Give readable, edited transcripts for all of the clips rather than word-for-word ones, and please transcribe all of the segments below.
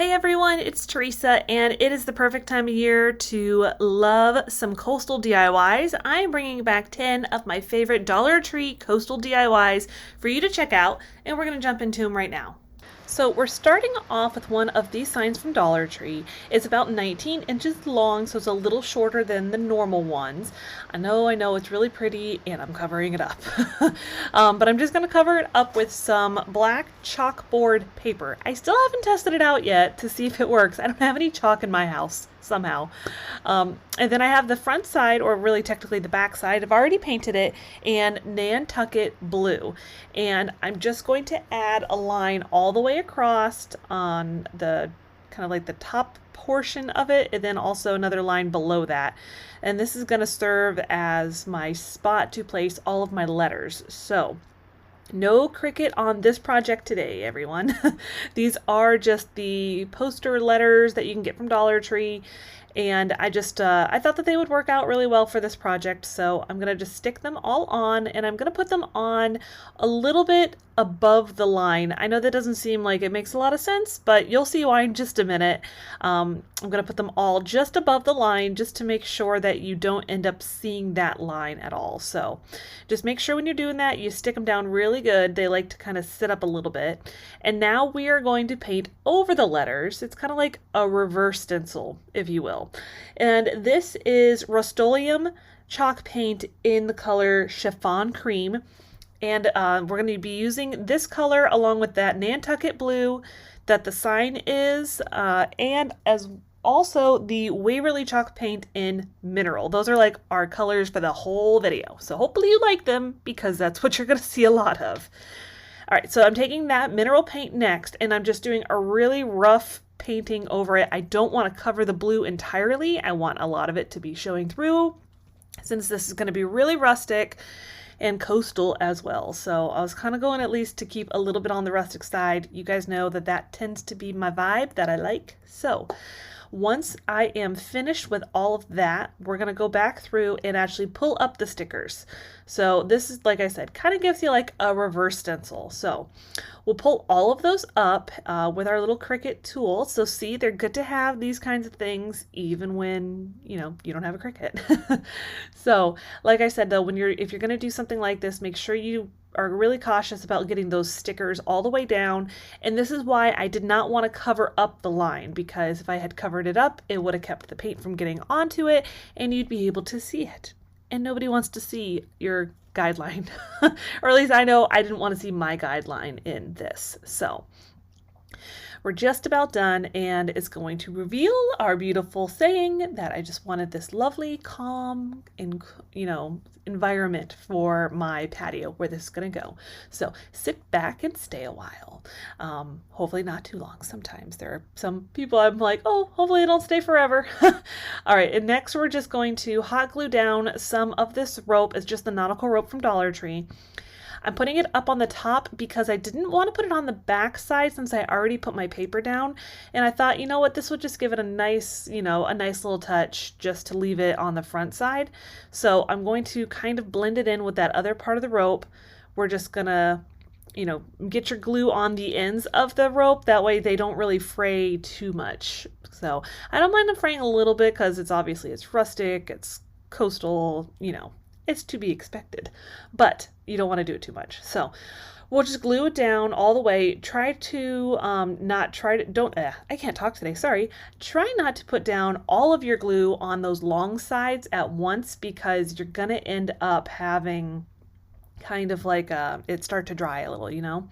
Hey everyone, it's Teresa, and it is the perfect time of year to love some coastal DIYs. I am bringing back 10 of my favorite Dollar Tree coastal DIYs for you to check out, and we're going to jump into them right now. So we're starting off with one of these signs from Dollar Tree. It's about 19 inches long, so it's a little shorter than the normal ones. I know, it's really pretty, and I'm covering it up. But I'm just going to cover it up with some black chalkboard paper. I still haven't tested it out yet to see if it works. I don't have any chalk in my house somehow. And then I have the front side, or really technically the back side. I've already painted it in Nantucket blue. And I'm just going to add a line all the way across on the kind of like the top portion of it, and then also another line below that. And this is going to serve as my spot to place all of my letters. So no Cricut on this project today, everyone. These are just the poster letters that you can get from Dollar Tree. And I thought that they would work out really well for this project. So I'm going to just stick them all on, and I'm going to put them on a little bit above the line. I know that doesn't seem like it makes a lot of sense, but you'll see why in just a minute. I'm going to put them all just above the line just to make sure that you don't end up seeing that line at all. So just make sure when you're doing that, you stick them down really good. They like to kind of sit up a little bit. And now we are going to paint over the letters. It's kind of like a reverse stencil, if you will. And this is Rust-Oleum chalk paint in the color Chiffon Cream. And we're going to be using this color along with that Nantucket blue that the sign is, and as also the Waverly chalk paint in Mineral. Those are like our colors for the whole video. So hopefully you like them, because that's what you're going to see a lot of. All right, so I'm taking that Mineral paint next, and I'm just doing a really rough painting over it. I don't want to cover the blue entirely. I want a lot of it to be showing through, since this is going to be really rustic and coastal as well. So I was kind of going at least to keep a little bit on the rustic side. You guys know that that tends to be my vibe that I like. So once I am finished with all of that, we're going to go back through and actually pull up the stickers. So this is, like I said, kind of gives you like a reverse stencil. So we'll pull all of those up with our little Cricut tool. So see, they're good to have these kinds of things even when, you don't have a Cricut. So like I said, though, if you're going to do something like this, make sure you are really cautious about getting those stickers all the way down. And this is why I did not want to cover up the line, because if I had covered it up, it would have kept the paint from getting onto it and you'd be able to see it. And nobody wants to see your guideline. Or at least I know I didn't want to see my guideline in this. So we're just about done, and it's going to reveal our beautiful saying that I just wanted this lovely, calm, and environment for my patio where this is going to go. So sit back and stay a while. Hopefully not too long. Sometimes there are some people I'm like, oh, hopefully it don't stay forever. All right, and next we're just going to hot glue down some of this rope. It's just the Nautical rope from Dollar Tree. I'm putting it up on the top because I didn't want to put it on the back side, since I already put my paper down. And I thought, you know what, this would just give it a nice, a nice little touch just to leave it on the front side. So I'm going to kind of blend it in with that other part of the rope. We're just gonna, get your glue on the ends of the rope. That way they don't really fray too much. So I don't mind them fraying a little bit, because it's rustic, it's coastal, it's to be expected, but you don't want to do it too much. So we'll just glue it down all the way. Try to I can't talk today, sorry. Try not to put down all of your glue on those long sides at once, because you're going to end up having kind of like it start to dry a little,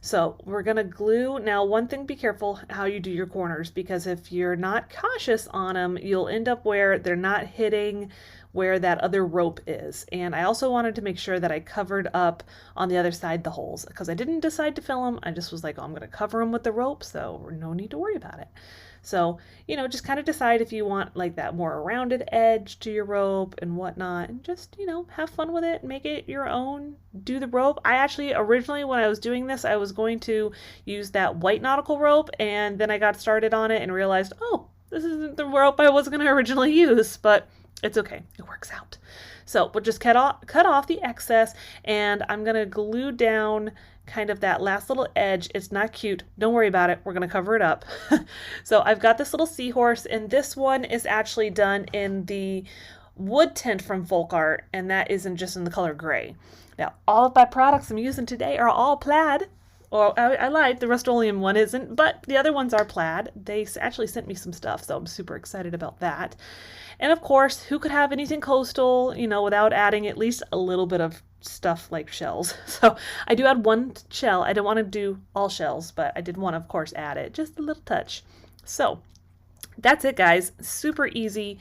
So we're going to glue. Now, one thing, be careful how you do your corners, because if you're not cautious on them, you'll end up where they're not hitting where that other rope is. And I also wanted to make sure that I covered up on the other side the holes, because I didn't decide to fill them. I just was like, oh, I'm going to cover them with the rope, so no need to worry about it. So, just kind of decide if you want like that more rounded edge to your rope and whatnot, and just, have fun with it, make it your own, do the rope. I actually, originally when I was doing this, I was going to use that white Nautical rope, and then I got started on it and realized, oh, this isn't the rope I was going to originally use, but it's okay. It works out. So we'll just cut off the excess, and I'm gonna glue down kind of that last little edge. It's not cute. Don't worry about it. We're gonna cover it up. So I've got this little seahorse, and this one is actually done in the wood tint from Folk Art, and that isn't just in the color gray. Now, all of my products I'm using today are all plaid. Or I lied, the Rust-Oleum one isn't, but the other ones are plaid. They actually sent me some stuff, so I'm super excited about that. And of course, who could have anything coastal, you know, without adding at least a little bit of stuff like shells. So I do add one shell. I don't want to do all shells, but I did want to, of course, add it. Just a little touch. So that's it, guys. Super easy.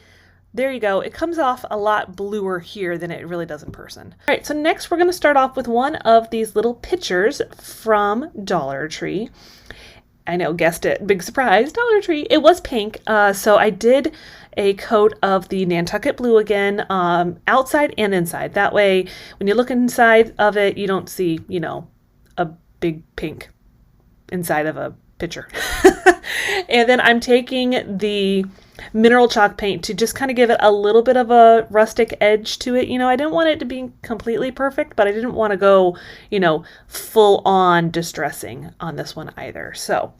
There you go. It comes off a lot bluer here than it really does in person. All right, so next we're going to start off with one of these little pictures from Dollar Tree. I know, guessed it. Big surprise, Dollar Tree. It was pink, so I did a coat of the Nantucket blue again, outside and inside. That way, when you look inside of it, you don't see, you know, a big pink inside of a picture. And then I'm taking the mineral chalk paint to just kind of give it a little bit of a rustic edge to it. You know, I didn't want it to be completely perfect, but I didn't want to go, you know, full on distressing on this one either. So,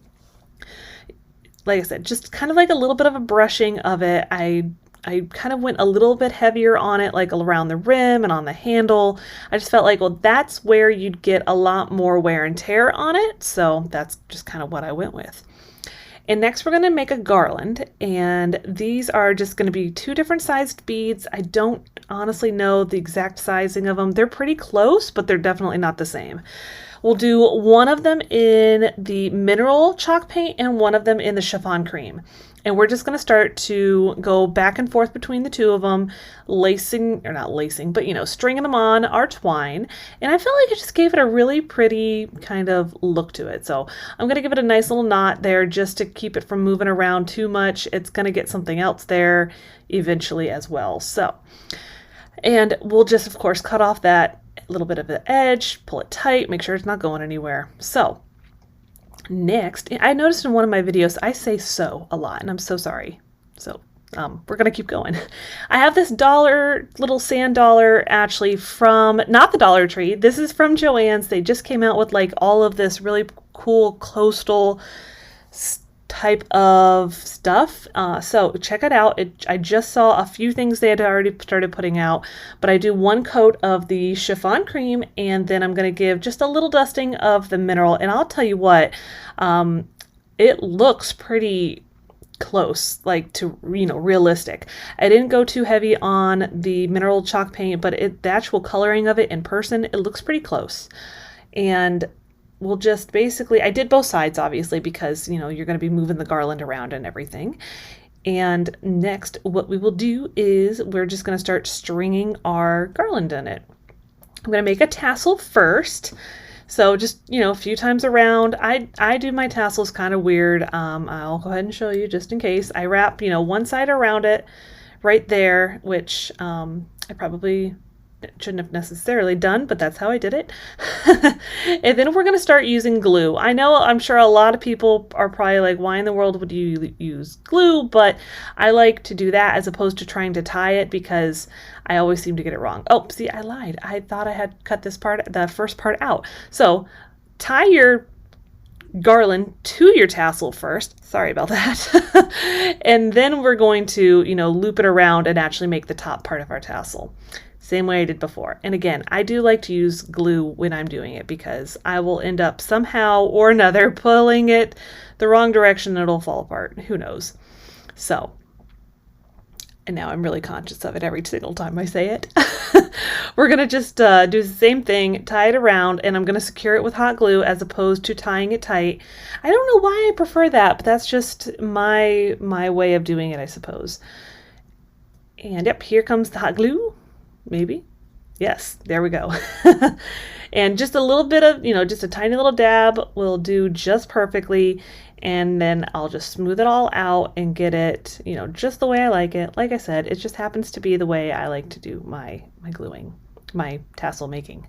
like I said, just kind of like a little bit of a brushing of it. I kind of went a little bit heavier on it, like around the rim and on the handle. I just felt like, well, that's where you'd get a lot more wear and tear on it. So that's just kind of what I went with. And next we're going to make a garland, and these are just going to be two different sized beads. I don't honestly know the exact sizing of them. They're pretty close, but they're definitely not the same. We'll do one of them in the mineral chalk paint and one of them in the chiffon cream. And we're just going to start to go back and forth between the two of them, lacing, or not lacing, but, you know, stringing them on our twine. And I feel like it just gave it a really pretty kind of look to it. So I'm going to give it a nice little knot there just to keep it from moving around too much. It's going to get something else there eventually as well. So, and we'll just, of course, cut off that little bit of the edge, pull it tight, make sure it's not going anywhere. So next, I noticed in one of my videos, I say so a lot, and I'm so sorry. So we're going to keep going. I have this little sand dollar actually from, not the Dollar Tree. This is from Joann's. They just came out with like all of this really cool coastal type of stuff. So check it out. I just saw a few things they had already started putting out, but I do one coat of the chiffon cream, and then I'm going to give just a little dusting of the mineral. And I'll tell you what, it looks pretty close, like to, you know, realistic. I didn't go too heavy on the mineral chalk paint, but the actual coloring of it in person, it looks pretty close. And we'll just basically, I did both sides obviously because, you know, you're going to be moving the garland around and everything. And next what we will do is we're just going to start stringing our garland in it. I'm going to make a tassel first. So just, you know, a few times around. I do my tassels kind of weird. I'll go ahead and show you just in case. I wrap, you know, one side around it right there, which I probably shouldn't have necessarily done, but that's how I did it. And then we're going to start using glue. I know, I'm sure a lot of people are probably like, why in the world would you use glue? But I like to do that as opposed to trying to tie it because I always seem to get it wrong. Oh, see, I lied. I thought I had cut this part, the first part out. So tie your garland to your tassel first. Sorry about that. And then we're going to, you know, loop it around and actually make the top part of our tassel. Same way I did before. And again, I do like to use glue when I'm doing it because I will end up somehow or another pulling it the wrong direction and it'll fall apart. Who knows? So, and now I'm really conscious of it every single time I say it. We're going to just do the same thing, tie it around, and I'm going to secure it with hot glue as opposed to tying it tight. I don't know why I prefer that, but that's just my way of doing it, I suppose. And yep, here comes the hot glue. Maybe. Yes, there we go. And just a little bit of, you know, just a tiny little dab will do just perfectly. And then I'll just smooth it all out and get it, you know, just the way I like it. Like I said, it just happens to be the way I like to do my gluing, my tassel making.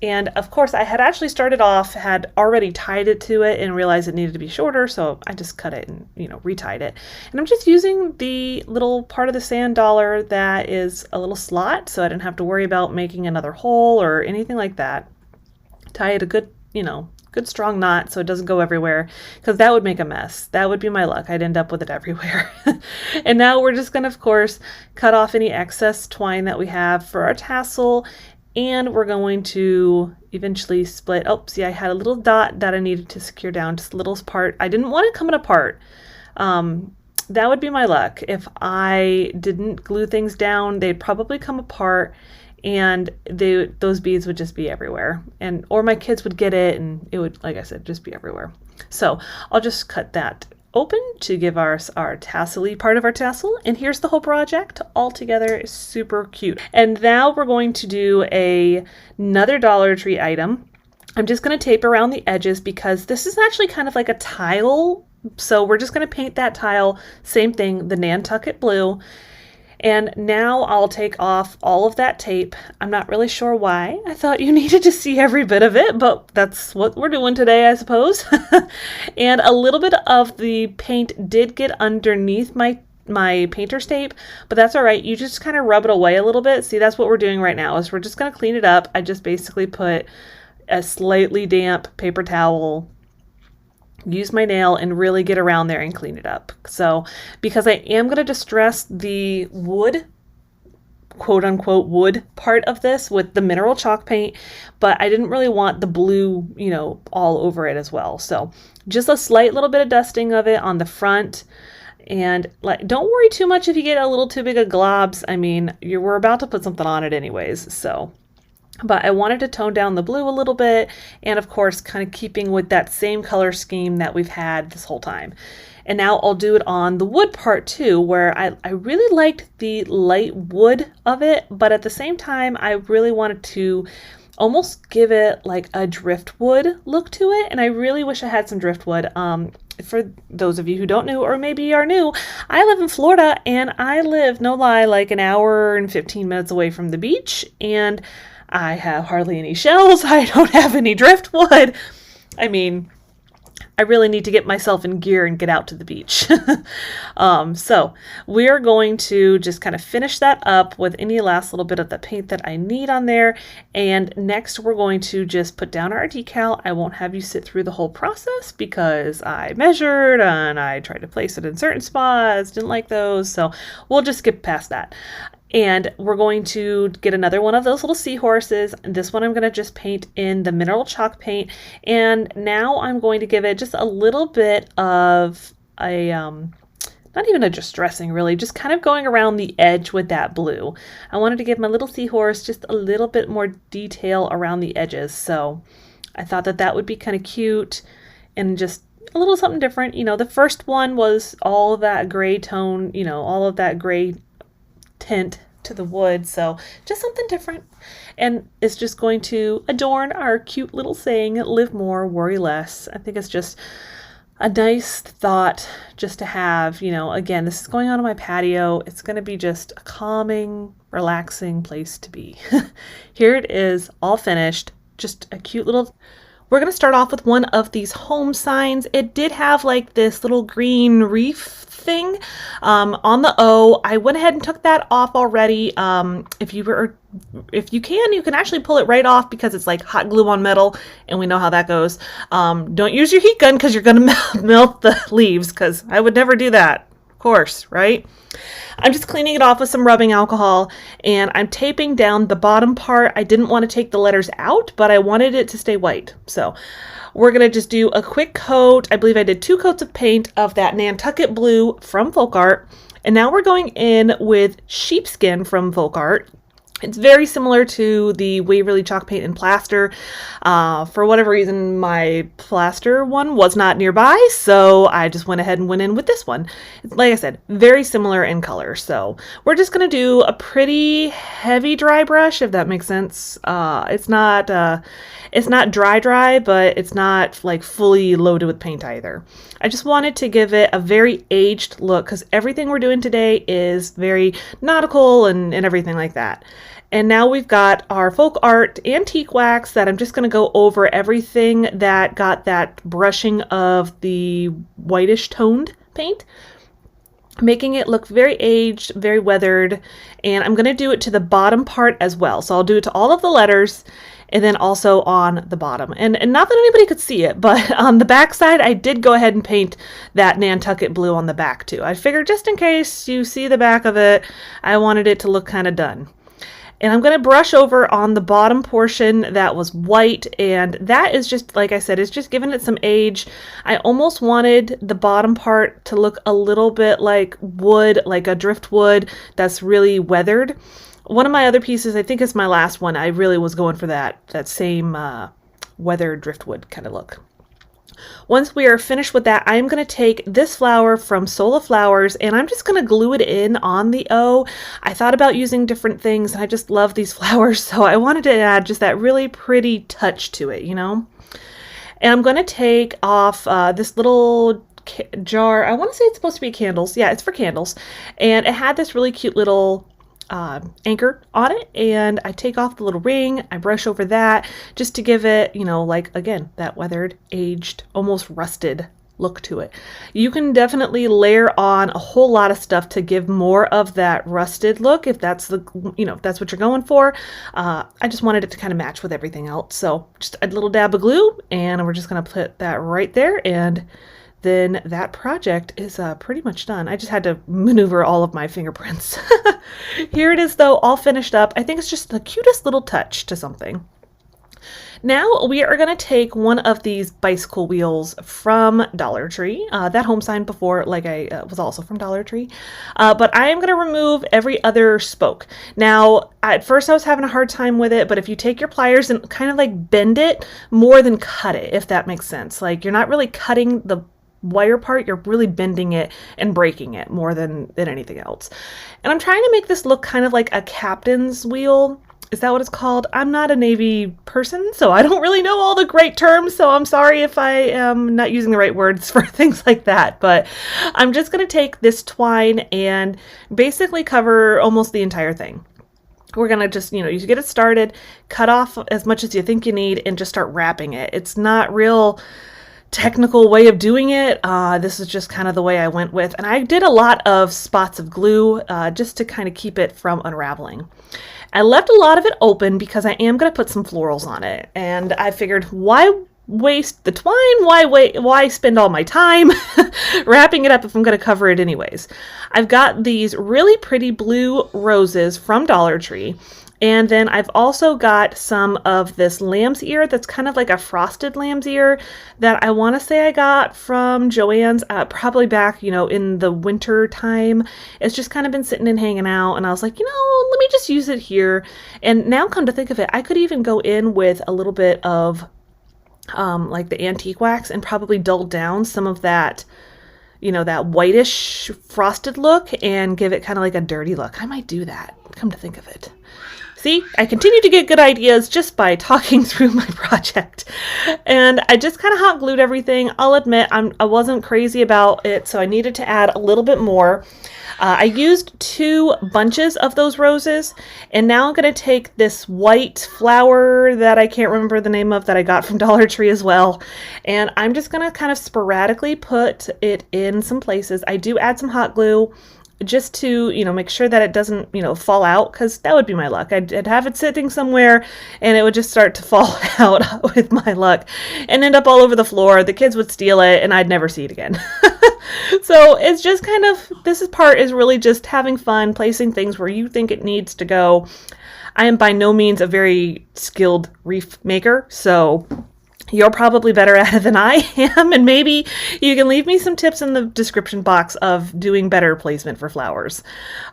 And of course I had actually started off, had already tied it to it and realized it needed to be shorter, so I just cut it and, you know, retied it. And I'm just using the little part of the sand dollar that is a little slot, so I didn't have to worry about making another hole or anything like that. Tie it a good, you know, good strong knot so it doesn't go everywhere, because that would make a mess. That would be my luck. I'd end up with it everywhere. And now we're just going to, of course, cut off any excess twine that we have for our tassel. And we're going to eventually split. Oh, see, I had a little dot that I needed to secure down, just a little part. I didn't want it coming apart. That would be my luck. If I didn't glue things down, they'd probably come apart, and those beads would just be everywhere. Or my kids would get it, and it would, like I said, just be everywhere. So I'll just cut that open to give our tassel-y part of our tassel, and here's the whole project all together. It's super cute. And now we're going to do another Dollar Tree item. I'm just going to tape around the edges because this is actually kind of like a tile, so we're just going to paint that tile, same thing, the Nantucket blue. And now I'll take off all of that tape. I'm not really sure why. I thought you needed to see every bit of it, but that's what we're doing today, I suppose. And a little bit of the paint did get underneath my painter's tape, but that's all right. You just kind of rub it away a little bit. See, that's what we're doing right now, is we're just going to clean it up. I just basically put a slightly damp paper towel, use my nail, and really get around there and clean it up. So because I am going to distress the wood, quote unquote wood part of this with the mineral chalk paint, but I didn't really want the blue, you know, all over it as well. So just a slight little bit of dusting of it on the front. And like, don't worry too much if you get a little too big of globs. I mean, we're about to put something on it anyways, so. But I wanted to tone down the blue a little bit, and of course kind of keeping with that same color scheme that we've had this whole time. And now I'll do it on the wood part too, where I really liked the light wood of it, but at the same time I really wanted to almost give it like a driftwood look to it, and I really wish I had some driftwood. For those of you who don't know, or maybe are new, I live in Florida, and I live, no lie, like an hour and 15 minutes away from the beach, and I have hardly any shells. I don't have any driftwood. I mean, I really need to get myself in gear and get out to the beach. So we're going to just kind of finish that up with any last little bit of the paint that I need on there. And next we're going to just put down our decal. I won't have you sit through the whole process because I measured and I tried to place it in certain spots, didn't like those. So we'll just skip past that. And we're going to get another one of those little seahorses. This one I'm going to just paint in the mineral chalk paint. And now I'm going to give it just a little bit of a, not even a distressing really, just kind of going around the edge with that blue. I wanted to give my little seahorse just a little bit more detail around the edges. So I thought that that would be kind of cute and just a little something different. You know, the first one was all of that gray tone, you know, all of that gray tint to the wood, so just something different, and it's just going to adorn our cute little saying, live more, worry less. I think it's just a nice thought just to have. You know, again, this is going on my patio. It's going to be just a calming, relaxing place to be. Here it is, all finished, just a cute little. We're going to start off with one of these home signs. It did have like this little green reef thing on the O. I went ahead and took that off already. If you can actually pull it right off because it's like hot glue on metal, and we know how that goes. Don't use your heat gun because you're going to melt the leaves, because I would never do that, of course, right? I'm just cleaning it off with some rubbing alcohol, and I'm taping down the bottom part. I didn't want to take the letters out, but I wanted it to stay white. So we're going to just do a quick coat. I believe I did 2 coats of paint of that Nantucket blue from Folk Art. And now we're going in with sheepskin from Folk Art. It's very similar to the Waverly chalk paint and plaster. For whatever reason, my plaster one was not nearby, so I just went ahead and went in with this one. Like I said, very similar in color. So we're just going to do a pretty heavy dry brush, if that makes sense. It's not dry, but it's not like fully loaded with paint either. I just wanted to give it a very aged look, because everything we're doing today is very nautical and everything like that. And now we've got our folk art antique wax that I'm just going to go over everything that got that brushing of the whitish toned paint, making it look very aged, very weathered. And I'm going to do it to the bottom part as well. So I'll do it to all of the letters and then also on the bottom. And not that anybody could see it, but on the back side, I did go ahead and paint that Nantucket blue on the back too. I figured just in case you see the back of it, I wanted it to look kind of done. And I'm going to brush over on the bottom portion that was white, and that is just, like I said, it's just giving it some age. I almost wanted the bottom part to look a little bit like wood, like a driftwood that's really weathered. One of my other pieces, I think it's my last one, I really was going for that same weathered driftwood kind of look. Once we are finished with that, I'm going to take this flower from Sola Flowers and I'm just going to glue it in on the O. I thought about using different things and I just love these flowers, so I wanted to add just that really pretty touch to it, you know? And I'm going to take off this little jar. I want to say it's supposed to be candles. Yeah, it's for candles. And it had this really cute little anchor on it, and I take off the little ring, I brush over that just to give it, you know, like again, that weathered, aged, almost rusted look to it. You can definitely layer on a whole lot of stuff to give more of that rusted look if that's the, you know, if that's what you're going for. I just wanted it to kind of match with everything else. So just a little dab of glue and we're just going to put that right there, and then that project is pretty much done. I just had to maneuver all of my fingerprints. Here it is though, all finished up. I think it's just the cutest little touch to something. Now we are going to take one of these bicycle wheels from Dollar Tree. That home sign before, like I was also from Dollar Tree. But I am going to remove every other spoke. Now, at first I was having a hard time with it, but if you take your pliers and kind of like bend it more than cut it, if that makes sense. Like you're not really cutting the wire part, you're really bending it and breaking it more than anything else. And I'm trying to make this look kind of like a captain's wheel. Is that what it's called? I'm not a Navy person, so I don't really know all the great terms, so I'm sorry if I am not using the right words for things like that. But I'm just going to take this twine and basically cover almost the entire thing. We're going to just, you know, you get it started, cut off as much as you think you need, and just start wrapping it. It's not real technical way of doing it. This is just kind of the way I went with, and I did a lot of spots of glue just to kind of keep it from unraveling. I left a lot of it open because I am going to put some florals on it, and I figured, why waste the twine? Why spend all my time wrapping it up if I'm going to cover it anyways? I've got these really pretty blue roses from Dollar Tree. And then I've also got some of this lamb's ear that's kind of like a frosted lamb's ear that I want to say I got from Joann's probably back, you know, in the winter time. It's just kind of been sitting and hanging out, and I was like, you know, let me just use it here. And now come to think of it, I could even go in with a little bit of like the antique wax and probably dull down some of that, you know, that whitish frosted look and give it kind of like a dirty look. I might do that, come to think of it. See, I continue to get good ideas just by talking through my project. And I just kind of hot glued everything. I'll admit I wasn't crazy about it, so I needed to add a little bit more. I used 2 bunches of those roses, and now I'm going to take this white flower that I can't remember the name of that I got from Dollar Tree as well, and I'm just going to kind of sporadically put it in some places. I do add some hot glue just to, you know, make sure that it doesn't, you know, fall out, because that would be my luck. I'd have it sitting somewhere and it would just start to fall out with my luck and end up all over the floor. The kids would steal it and I'd never see it again. So it's just kind of, this part is really just having fun, placing things where you think it needs to go. I am by no means a very skilled wreath maker, so you're probably better at it than I am, and maybe you can leave me some tips in the description box of doing better placement for flowers.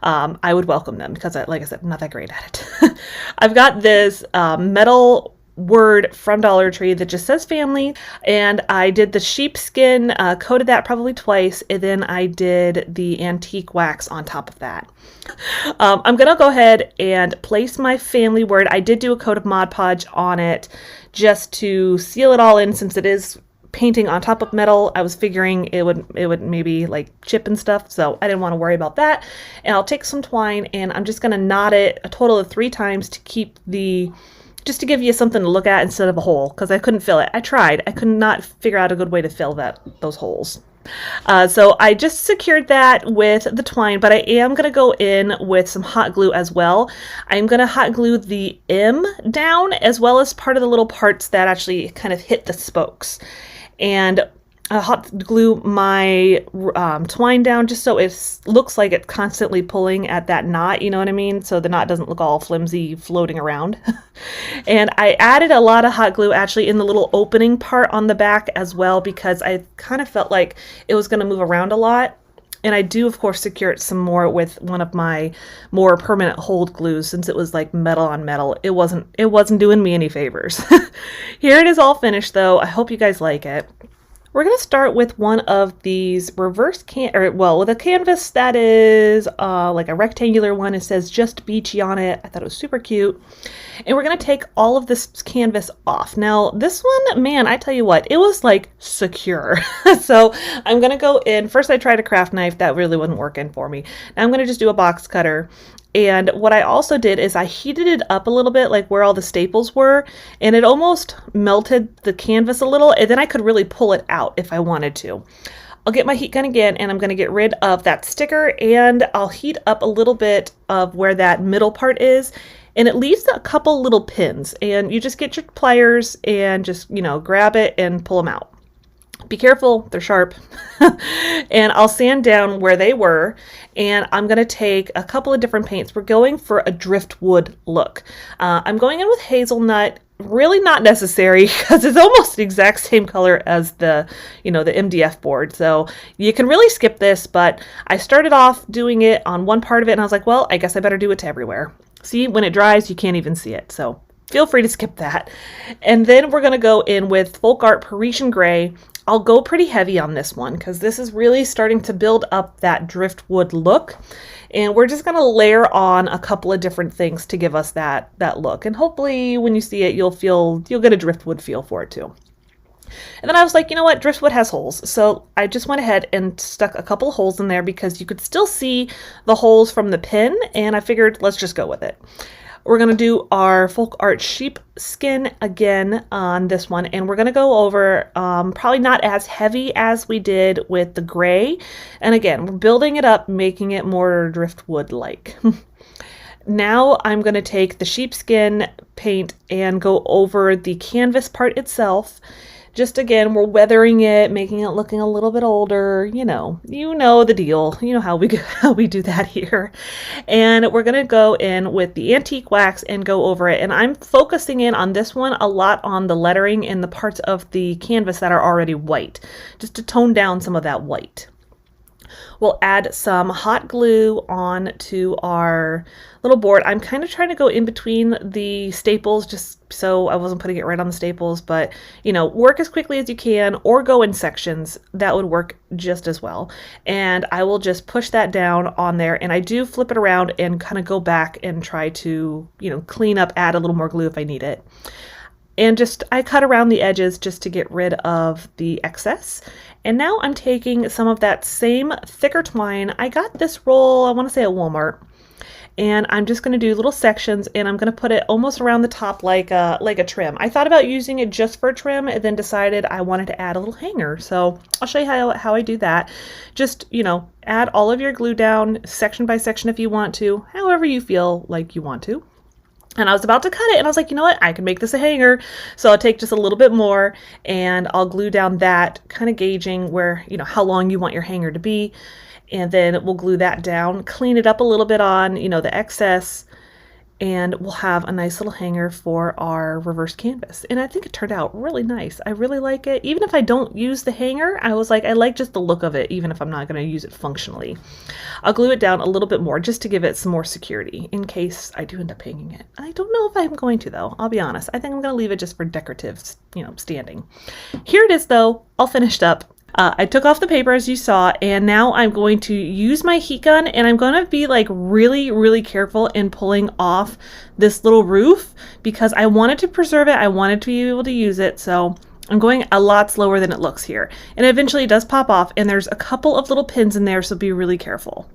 I would welcome them because, like I said, I'm not that great at it. I've got this metal word from Dollar Tree that just says family, and I did the sheepskin, coated that probably twice, and then I did the antique wax on top of that. I'm gonna go ahead and place my family word. I did do a coat of Mod Podge on it just to seal it all in, since it is painting on top of metal, I was figuring it would maybe like chip and stuff, so I didn't want to worry about that. And I'll take some twine and I'm just going to knot it a total of 3 times to keep just to give you something to look at instead of a hole, because I couldn't fill it. I tried. I could not figure out a good way to fill those holes. So I just secured that with the twine, but I am going to go in with some hot glue as well. I'm going to hot glue the M down as well as part of the little parts that actually kind of hit the spokes. And hot glue my twine down just so it looks like it's constantly pulling at that knot, you know what I mean? So the knot doesn't look all flimsy floating around. And I added a lot of hot glue actually in the little opening part on the back as well, because I kind of felt like it was going to move around a lot. And I do, of course, secure it some more with one of my more permanent hold glues, since it was like metal on metal. It wasn't doing me any favors. Here it is all finished though. I hope you guys like it. We're going to start with one of these reverse with a canvas that is like a rectangular one. It says Just Beachy on it. I thought it was super cute. And we're going to take all of this canvas off. Now this one, man, I tell you what, it was like secure. So I'm going to go in. First I tried a craft knife. That really wasn't working for me. Now I'm going to just do a box cutter. And what I also did is I heated it up a little bit, like where all the staples were, and it almost melted the canvas a little, and then I could really pull it out if I wanted to. I'll get my heat gun again, and I'm going to get rid of that sticker, and I'll heat up a little bit of where that middle part is, and it leaves a couple little pins, and you just get your pliers and just, grab it and pull them out. Be careful, they're sharp. And I'll sand down where they were, and I'm going to take a couple of different paints. We're going for a driftwood look. I'm going in with hazelnut. Really not necessary because it's almost the exact same color as the MDF board. So you can really skip this, but I started off doing it on one part of it and I was like, well, I guess I better do it to everywhere. See, when it dries, you can't even see it. So feel free to skip that. And then we're going to go in with Folk Art Parisian Gray. I'll go pretty heavy on this one because this is really starting to build up that driftwood look. And we're just going to layer on a couple of different things to give us that look. And hopefully when you see it, you'll get a driftwood feel for it too. And then I was like, you know what? Driftwood has holes. So I just went ahead and stuck a couple of holes in there because you could still see the holes from the pin. And I figured, let's just go with it. We're going to do our folk art sheepskin again on this one, and we're going to go over probably not as heavy as we did with the gray. And again, we're building it up, making it more driftwood-like. Now I'm going to take the sheepskin paint and go over the canvas part itself. Just again, we're weathering it, making it looking a little bit older. You know the deal. You know how we do that here. And we're going to go in with the antique wax and go over it. And I'm focusing in on this one a lot on the lettering and the parts of the canvas that are already white, just to tone down some of that white. We'll add some hot glue on to our little board. I'm kind of trying to go in between the staples just so I wasn't putting it right on the staples, but work as quickly as you can or go in sections. That would work just as well. And I will just push that down on there, and I do flip it around and kind of go back and try to, clean up, add a little more glue if I need it. And I cut around the edges just to get rid of the excess. And now I'm taking some of that same thicker twine. I got this roll, I want to say at Walmart. And I'm just going to do little sections, and I'm going to put it almost around the top like a trim. I thought about using it just for a trim and then decided I wanted to add a little hanger. So I'll show you how I do that. Just, add all of your glue down section by section if you want to, however you feel like you want to. And I was about to cut it, and I was like, you know what? I can make this a hanger. So I'll take just a little bit more, and I'll glue down that, kind of gauging where, how long you want your hanger to be. And then we'll glue that down, clean it up a little bit on, the excess, and we'll have a nice little hanger for our reverse canvas. And I think it turned out really nice. I really like it. Even if I don't use the hanger, I was like, I like just the look of it, even if I'm not going to use it functionally. I'll glue it down a little bit more just to give it some more security in case I do end up hanging it. I don't know if I'm going to though. I'll be honest. I think I'm going to leave it just for decorative, standing. Here it is though, all finished up. I took off the paper as you saw, and now I'm going to use my heat gun, and I'm going to be like really, really careful in pulling off this little roof because I wanted to preserve it. I wanted to be able to use it. So I'm going a lot slower than it looks here. And eventually it does pop off, and there's a couple of little pins in there, so be really careful.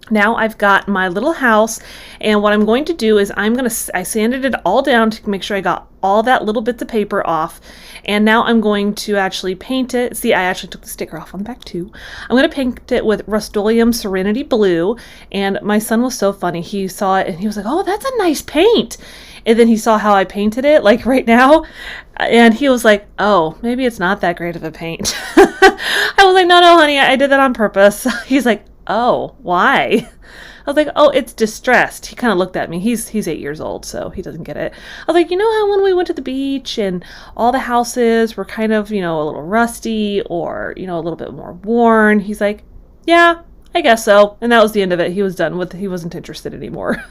Now I've got my little house, and what I'm going to do is I sanded it all down to make sure I got all that little bits of paper off, and now I'm going to actually paint it. See, I actually took the sticker off on the back too. I'm going to paint it with Rust-Oleum Serenity Blue, and my son was so funny. He saw it and he was like, oh, that's a nice paint. And then he saw how I painted it, like right now, and he was like, oh, maybe it's not that great of a paint. I was like, no, honey, I did that on purpose. He's like, oh, why? I was like, oh, it's distressed. He kind of looked at me. He's 8 years old, so he doesn't get it. I was like, you know how when we went to the beach and all the houses were kind of, you know, a little rusty or, you know, a little bit more worn? He's like, yeah, I guess so. And that was the end of it. He was done with it. He wasn't interested anymore.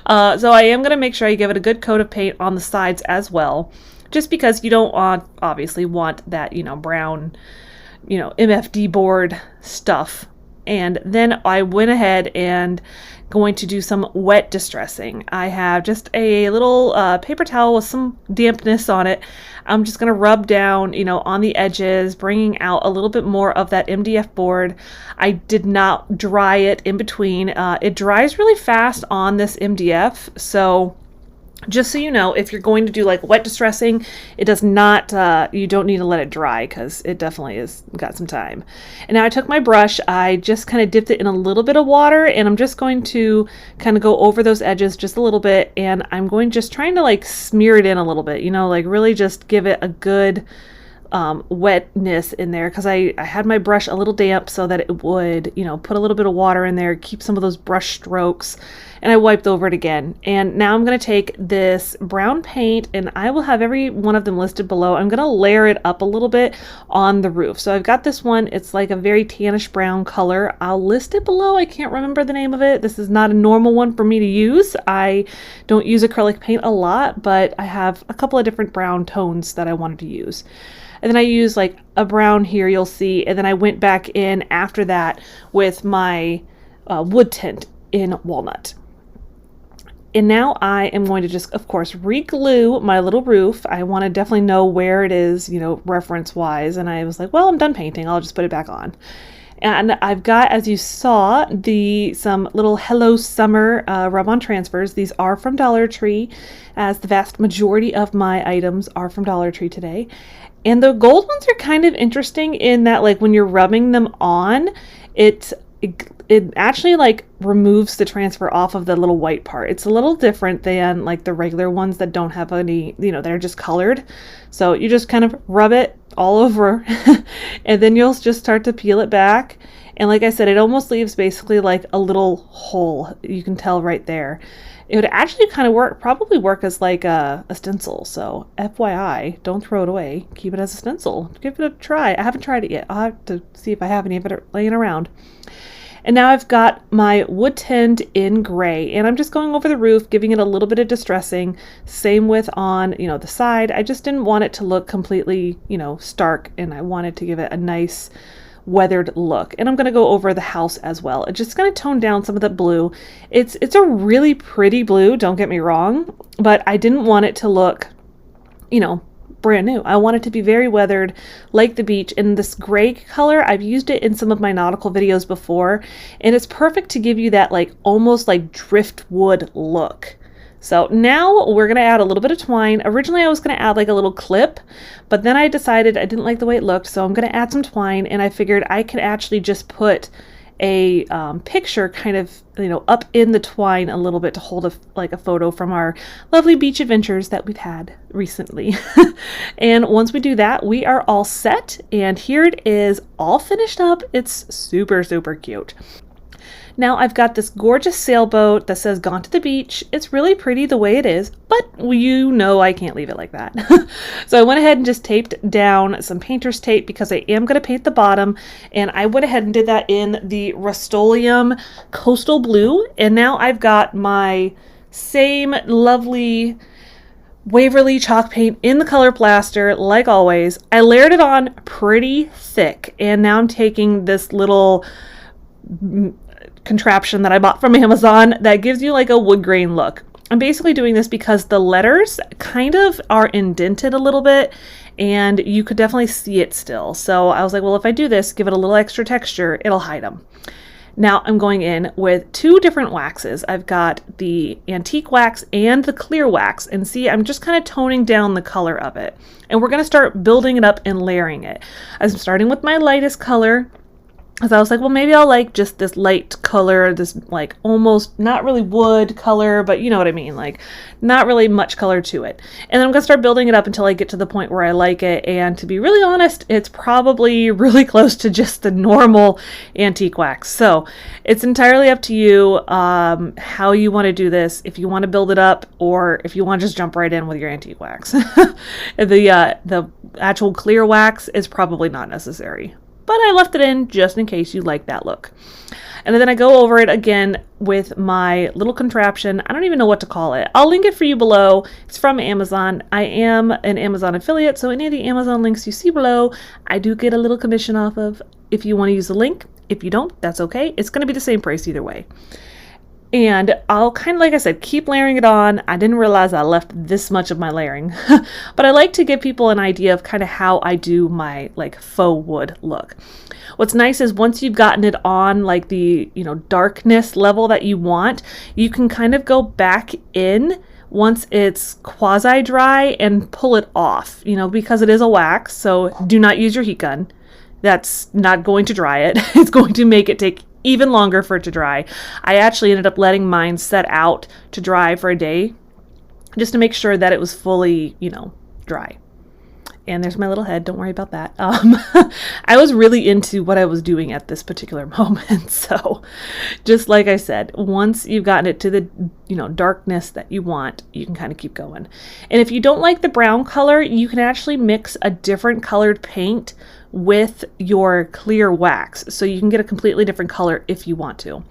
So I am going to make sure I give it a good coat of paint on the sides as well, just because you don't obviously want that, you know, brown, you know, MFD board stuff. And then I went ahead and going to do some wet distressing. I have just a little paper towel with some dampness on it. I'm just going to rub down, you know, on the edges, bringing out a little bit more of that MDF board. I did not dry it in between. It dries really fast on this MDF, so just so you know, if you're going to do like wet distressing, it does not, you don't need to let it dry because it definitely has got some time. And now I took my brush, I just kind of dipped it in a little bit of water, and I'm just going to kind of go over those edges just a little bit, and I'm going just trying to like smear it in a little bit, you know, like really just give it a good wetness in there, because I had my brush a little damp so that it would, you know, put a little bit of water in there, keep some of those brush strokes, and I wiped over it again. And now I'm going to take this brown paint, and I will have every one of them listed below. I'm going to layer it up a little bit on the roof. So I've got this one, it's like a very tannish brown color. I'll list it below. I can't remember the name of it. This is not a normal one for me to use. I don't use acrylic paint a lot, but I have a couple of different brown tones that I wanted to use. And then I used like a brown here, you'll see. And then I went back in after that with my wood tint in walnut. And now I am going to just, of course, re-glue my little roof. I want to definitely know where it is, you know, reference-wise. And I was like, well, I'm done painting. I'll just put it back on. And I've got, as you saw, some little Hello Summer rub-on transfers. These are from Dollar Tree, as the vast majority of my items are from Dollar Tree today. And the gold ones are kind of interesting in that, like, when you're rubbing them on, it actually like removes the transfer off of the little white part. It's a little different than like the regular ones that don't have any, you know, they're just colored. So you just kind of rub it all over and then you'll just start to peel it back. And like I said, it almost leaves basically like a little hole. You can tell right there. It would actually kind of probably work as like a stencil. So FYI, don't throw it away. Keep it as a stencil. Give it a try. I haven't tried it yet. I'll have to see if I have any of it laying around. And now I've got my wood tint in gray, and I'm just going over the roof, giving it a little bit of distressing. Same with on, you know, the side. I just didn't want it to look completely, you know, stark, and I wanted to give it a nice weathered look. And I'm going to go over the house as well. It's just going to tone down some of the blue. It's a really pretty blue, don't get me wrong, but I didn't want it to look, you know, brand new. I want it to be very weathered, like the beach. And this gray color, I've used it in some of my nautical videos before, and it's perfect to give you that like almost like driftwood look. So now we're going to add a little bit of twine. Originally I was going to add like a little clip, but then I decided I didn't like the way it looked, so I'm going to add some twine, and I figured I could actually just put a picture kind of, you know, up in the twine a little bit to hold a photo from our lovely beach adventures that we've had recently. And once we do that, we are all set, and here it is all finished up. It's super, super cute. Now I've got this gorgeous sailboat that says "Gone to the Beach." It's really pretty the way it is, but you know I can't leave it like that. So I went ahead and just taped down some painter's tape because I am going to paint the bottom, and I went ahead and did that in the Rust-Oleum Coastal Blue. And now I've got my same lovely Waverly chalk paint in the color plaster, like always. I layered it on pretty thick, and now I'm taking this little contraption that I bought from Amazon that gives you like a wood grain look. I'm basically doing this because the letters kind of are indented a little bit, and you could definitely see it still. So I was like, well, if I do this, give it a little extra texture, it'll hide them. Now I'm going in with 2 different waxes. I've got the antique wax and the clear wax, and see, I'm just kind of toning down the color of it. And we're going to start building it up and layering it. I'm starting with my lightest color, because I was like, well, maybe I'll like just this light color, this like almost not really wood color, but you know what I mean, like not really much color to it. And then I'm gonna start building it up until I get to the point where I like it. And to be really honest, it's probably really close to just the normal antique wax. So it's entirely up to you how you want to do this, if you want to build it up or if you want to just jump right in with your antique wax. The actual clear wax is probably not necessary, but I left it in just in case you like that look. And then I go over it again with my little contraption. I don't even know what to call it. I'll link it for you below. It's from Amazon. I am an Amazon affiliate, so any of the Amazon links you see below, I do get a little commission off of if you want to use the link. If you don't, that's okay. It's going to be the same price either way. And I'll kind of, like I said, keep layering it on. I didn't realize I left this much of my layering, but I like to give people an idea of kind of how I do my like faux wood look. What's nice is once you've gotten it on like the, darkness level that you want, you can kind of go back in once it's quasi dry and pull it off, because it is a wax. So do not use your heat gun. That's not going to dry it. It's going to make it take even longer for it to dry. I actually ended up letting mine set out to dry for a day just to make sure that it was fully, dry. And there's my little head. Don't worry about that. I was really into what I was doing at this particular moment. So just like I said, once you've gotten it to the, darkness that you want, you can kind of keep going. And if you don't like the brown color, you can actually mix a different colored paint with your clear wax, so you can get a completely different color if you want to.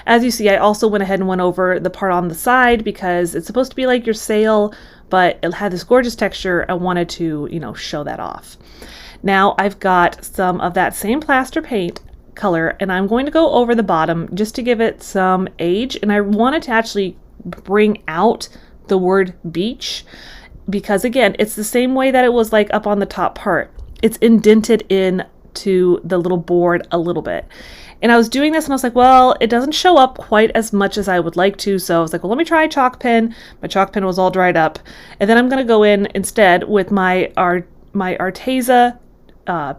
As you see, I also went ahead and went over the part on the side because it's supposed to be like your sail, but it had this gorgeous texture. I wanted to, show that off. Now I've got some of that same plaster paint color, and I'm going to go over the bottom just to give it some age. And I wanted to actually bring out the word beach because, again, it's the same way that it was like up on the top part. It's indented into the little board a little bit. And I was doing this and I was like, well, it doesn't show up quite as much as I would like to. So I was like, well, let me try a chalk pen. My chalk pen was all dried up. And then I'm going to go in instead with my Arteza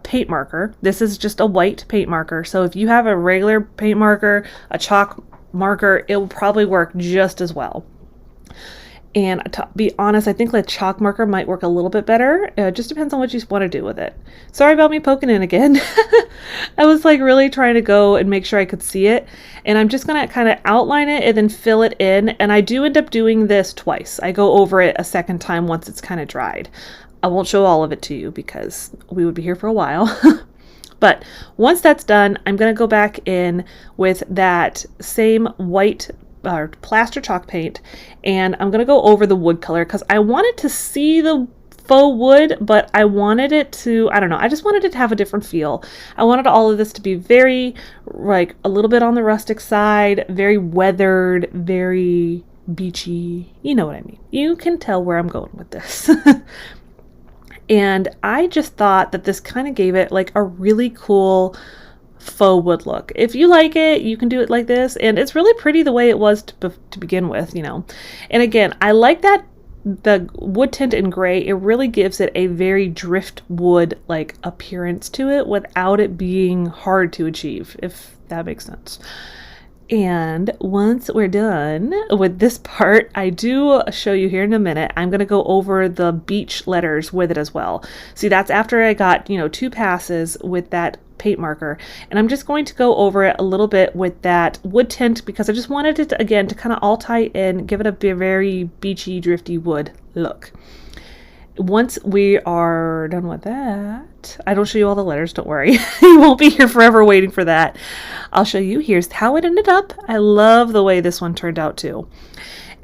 paint marker. This is just a white paint marker. So if you have a regular paint marker, a chalk marker, it will probably work just as well. And to be honest, I think the chalk marker might work a little bit better. It just depends on what you want to do with it. Sorry about me poking in again. I was like really trying to go and make sure I could see it. And I'm just going to kind of outline it and then fill it in. And I do end up doing this twice. I go over it a second time once it's kind of dried. I won't show all of it to you because we would be here for a while. But once that's done, I'm going to go back in with that same white plaster chalk paint, and I'm gonna go over the wood color because I wanted to see the faux wood, but I wanted it to, I don't know, I just wanted it to have a different feel. I wanted all of this to be very, like, a little bit on the rustic side, very weathered, very beachy. You know what I mean. You can tell where I'm going with this. And I just thought that this kind of gave it like a really cool faux wood look. If you like it, you can do it like this, and it's really pretty the way it was to begin with, And again, I like that the wood tint in gray, it really gives it a very driftwood like appearance to it without it being hard to achieve, if that makes sense. And once we're done with this part, I do show you here in a minute, I'm going to go over the beach letters with it as well. See, that's after I got, 2 passes with that paint marker, and I'm just going to go over it a little bit with that wood tint because I just wanted it to, again, to kind of all tie in, give it a very beachy, drifty wood look. Once we are done with that, I don't show you all the letters, don't worry. You won't be here forever waiting for that. I'll show you, here's how it ended up. I love the way this one turned out too.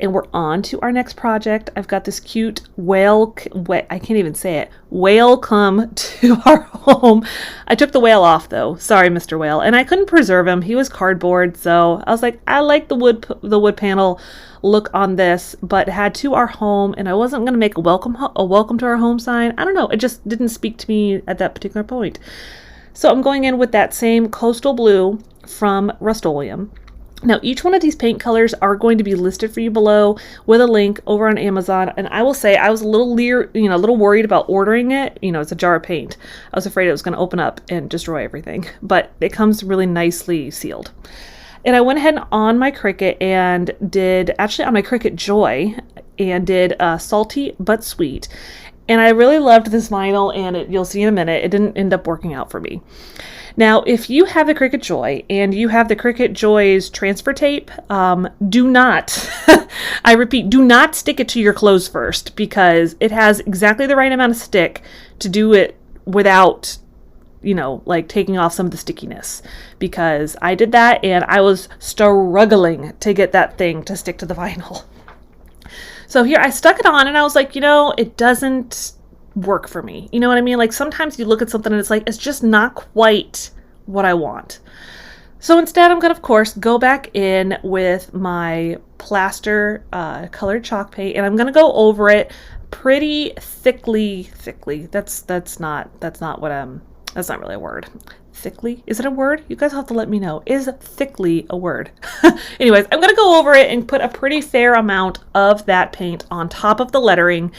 And we're on to our next project. I've got this cute whale, I can't even say it, whale come to our home. I took the whale off though. Sorry, Mr. Whale. And I couldn't preserve him. He was cardboard. So I was like, I like the wood panel look on this, but had to our home, and I wasn't going to make a welcome to our home sign. I don't know. It just didn't speak to me at that particular point. So I'm going in with that same coastal blue from Rust-Oleum. Now, each one of these paint colors are going to be listed for you below with a link over on Amazon. And I will say I was a little a little worried about ordering it. It's a jar of paint. I was afraid it was going to open up and destroy everything, but it comes really nicely sealed. And I went ahead on my Cricut and did, actually on my Cricut Joy, and did Salty But Sweet. And I really loved this vinyl, and you'll see in a minute, it didn't end up working out for me. Now, if you have the Cricut Joy and you have the Cricut Joy's transfer tape, do not, I repeat, do not stick it to your clothes first, because it has exactly the right amount of stick to do it without, like taking off some of the stickiness, because I did that and I was struggling to get that thing to stick to the vinyl. So here I stuck it on and I was like, it doesn't work for me. You know what I mean? Like sometimes you look at something and it's like, it's just not quite what I want. So instead I'm going to, of course, go back in with my plaster colored chalk paint, and I'm going to go over it pretty thickly. That's not really a word. Thickly? Is it a word? You guys have to let me know. Is thickly a word? Anyways, I'm going to go over it and put a pretty fair amount of that paint on top of the lettering.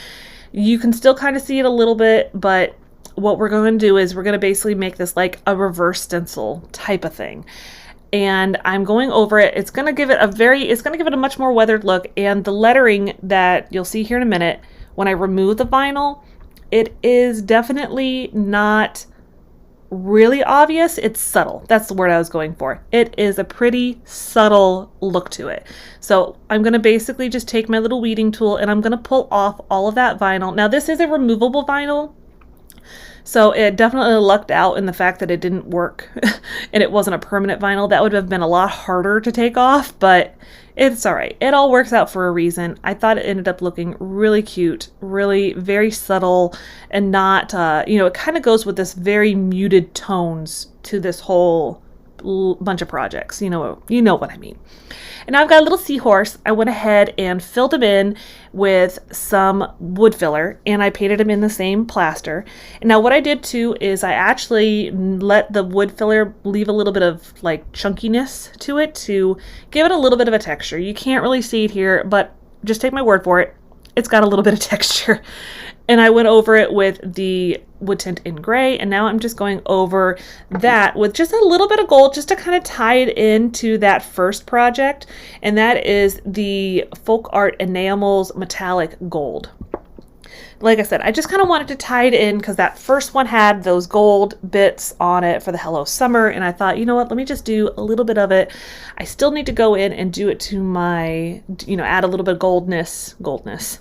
You can still kind of see it a little bit, but what we're going to do is we're going to basically make this like a reverse stencil type of thing. And I'm going over it. It's going to give it a much more weathered look. And the lettering that you'll see here in a minute, when I remove the vinyl, it is definitely not really obvious. It's subtle. That's the word I was going for. It is a pretty subtle look to it. So I'm going to basically just take my little weeding tool and I'm going to pull off all of that vinyl. Now this is a removable vinyl, so it definitely lucked out in the fact that it didn't work and it wasn't a permanent vinyl. That would have been a lot harder to take off, but it's all right. It all works out for a reason. I thought it ended up looking really cute, really very subtle, and not, it kind of goes with this very muted tones to this whole bunch of projects. You know what I mean. And now I've got a little seahorse. I went ahead and filled him in with some wood filler, and I painted him in the same plaster. And now what I did too is I actually let the wood filler leave a little bit of like chunkiness to it to give it a little bit of a texture. You can't really see it here, but just take my word for it. It's got a little bit of texture. And I went over it with the wood tint in gray, and now I'm just going over that with just a little bit of gold just to kind of tie it into that first project, and that is the Folk Art Enamels Metallic Gold. Like I said, I just kind of wanted to tie it in because that first one had those gold bits on it for the Hello Summer, and I thought, you know what, let me just do a little bit of it. I still need to go in and do it to my, add a little bit of goldness.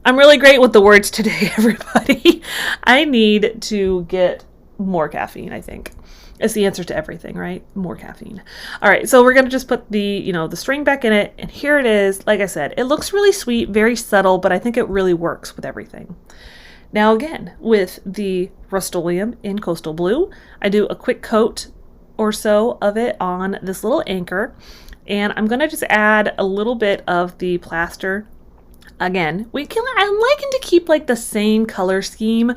I'm really great with the words today, everybody. I need to get more caffeine, I think. It's the answer to everything, right? More caffeine. All right, so we're going to just put the, the string back in it, and here it is. Like I said, it looks really sweet, very subtle, but I think it really works with everything. Now again, with the Rust-Oleum in Coastal Blue, I do a quick coat or so of it on this little anchor, and I'm going to just add a little bit of the plaster. Again, I'm liking to keep like the same color scheme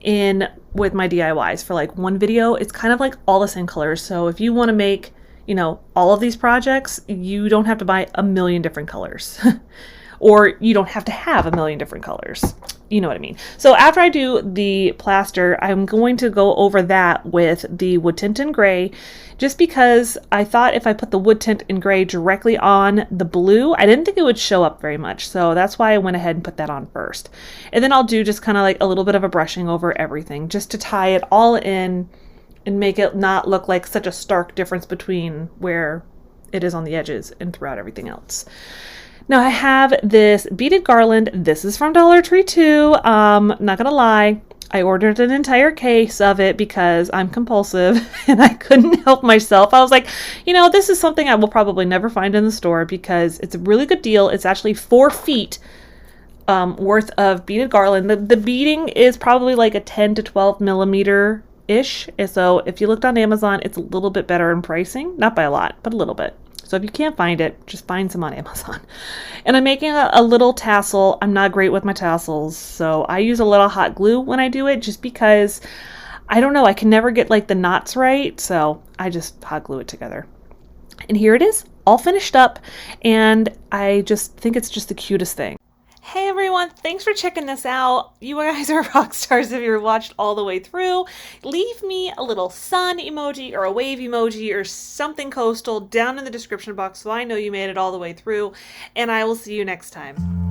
in with my DIYs for like one video. It's kind of like all the same colors. So if you want to make, all of these projects, you don't have to buy a million different colors or you don't have to have a million different colors. You know what I mean? So after I do the plaster, I'm going to go over that with the wood tint in gray, just because I thought if I put the wood tint in gray directly on the blue, I didn't think it would show up very much. So that's why I went ahead and put that on first. And then I'll do just kind of like a little bit of a brushing over everything just to tie it all in and make it not look like such a stark difference between where it is on the edges and throughout everything else. Now I have this beaded garland. This is from Dollar Tree too. Not gonna lie, I ordered an entire case of it because I'm compulsive and I couldn't help myself. I was like, you know, this is something I will probably never find in the store because it's a really good deal. It's actually 4 feet worth of beaded garland. The beading is probably like a 10 to 12 millimeter ish. So if you looked on Amazon, it's a little bit better in pricing, not by a lot, but a little bit. So if you can't find it, just find some on Amazon. And I'm making a little tassel. I'm not great with my tassels, so I use a little hot glue when I do it just because, I don't know, I can never get like the knots right, so I just hot glue it together. And here it is, all finished up, and I just think it's just the cutest thing. Hey everyone, thanks for checking this out. You guys are rock stars if you're watched all the way through. Leave me a little sun emoji or a wave emoji or something coastal down in the description box so I know you made it all the way through, and I will see you next time.